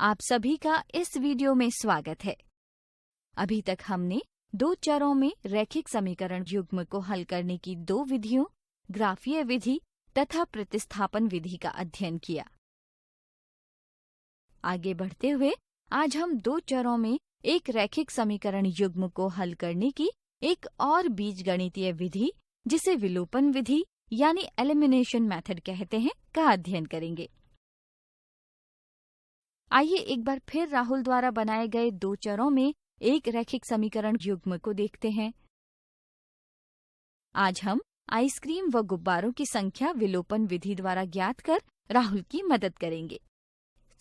आप सभी का इस वीडियो में स्वागत है। अभी तक हमने दो चरों में रैखिक समीकरण युग्म को हल करने की दो विधियों, ग्राफीय विधि तथा प्रतिस्थापन विधि का अध्ययन किया। आगे बढ़ते हुए आज हम दो चरों में एक रैखिक समीकरण युग्म को हल करने की एक और बीजगणितीय विधि, जिसे विलोपन विधि यानी एलिमिनेशन मेथड कहते हैं, का अध्ययन करेंगे। आइए एक बार फिर राहुल द्वारा बनाए गए दो चरों में एक रैखिक समीकरण युग्म को देखते हैं। आज हम आइसक्रीम व गुब्बारों की संख्या विलोपन विधि द्वारा ज्ञात कर राहुल की मदद करेंगे।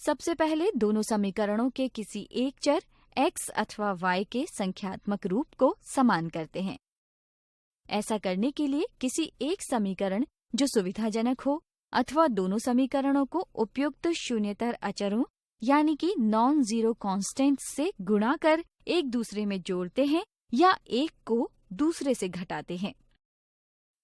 सबसे पहले दोनों समीकरणों के किसी एक चर x अथवा y के संख्यात्मक रूप को समान करते हैं। ऐसा करने के लिए किसी एक समीकरण जो सुविधाजनक हो अथवा दोनों समीकरणों को उपयुक्त शून्येतर अचरों यानी कि नॉन जीरो कांस्टेंट से गुणा कर एक दूसरे में जोड़ते हैं या एक को दूसरे से घटाते हैं।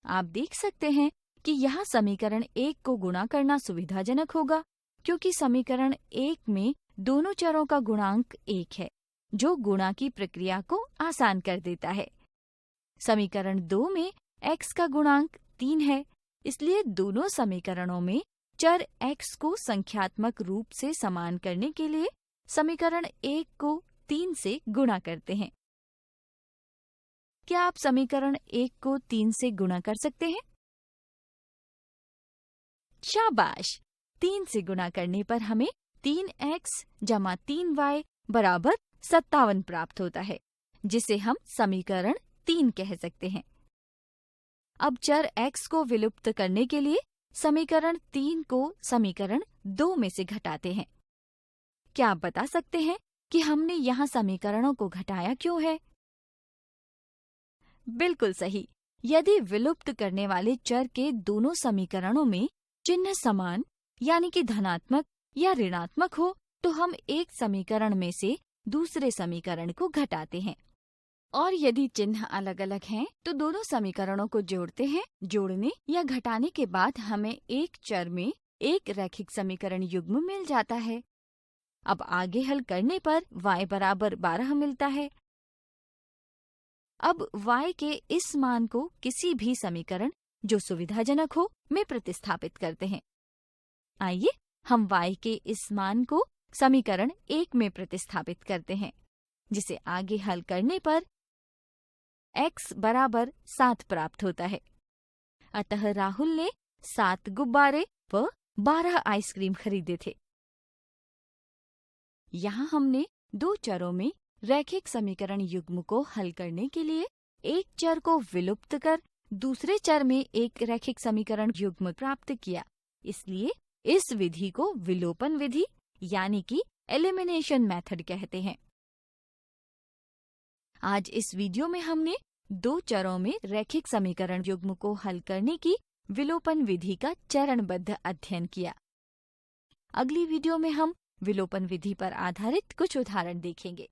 आप देख सकते हैं कि यहाँ समीकरण एक को गुणा करना सुविधाजनक होगा, क्योंकि समीकरण एक में दोनों चरों का गुणांक 1 है, जो गुणा की प्रक्रिया को आसान कर देता है। समीकरण 2 में x का गुणांक 3 है, इसलिए दोनों समीकरणों में चर x को संख्यात्मक रूप से समान करने के लिए समीकरण 1 को 3 से गुणा करते हैं। क्या आप समीकरण 1 को 3 से गुणा कर सकते हैं? शाबाश! 3 से गुणा करने पर हमें 3x जमा 3y बराबर 57 प्राप्त होता है, जिसे हम समीकरण 3 कह सकते हैं। अब चर x को विलुप्त करने के लिए समीकरण 3 को समीकरण 2 में से घटाते हैं। क्या आप बता सकते हैं कि हमने यहाँ समीकरणों को घटाया क्यों है? बिल्कुल सही। यदि विलुप्त करने वाले चर के दोनों समीकरणों में चिन्ह समान यानी कि धनात्मक या ऋणात्मक हो, तो हम एक समीकरण में से दूसरे समीकरण को घटाते हैं। और यदि चिन्ह अलग अलग हैं, तो दोनों समीकरणों को जोड़ते हैं। जोड़ने या घटाने के बाद हमें एक चर में एक रैखिक समीकरण युग्म मिल जाता है। अब आगे हल करने पर y बराबर 12 मिलता है। अब y के इस मान को किसी भी समीकरण जो सुविधाजनक हो में प्रतिस्थापित करते हैं। आइए हम y के इस मान को समीकरण 1 में प्रतिस्थापित करते हैं, जिसे आगे हल करने पर x बराबर 7 प्राप्त होता है। अतः राहुल ने 7 गुब्बारे व 12 आइसक्रीम खरीदे थे। यहाँ हमने दो चरों में रैखिक समीकरण युग्म को हल करने के लिए एक चर को विलुप्त कर दूसरे चर में एक रैखिक समीकरण युग्म प्राप्त किया। इसलिए इस विधि को विलोपन विधि यानी कि एलिमिनेशन मेथड कहते हैं। आज इस वीडियो में हमने दो चरों में रैखिक समीकरण युग्म को हल करने की विलोपन विधि का चरणबद्ध अध्ययन किया। अगली वीडियो में हम विलोपन विधि पर आधारित कुछ उदाहरण देखेंगे।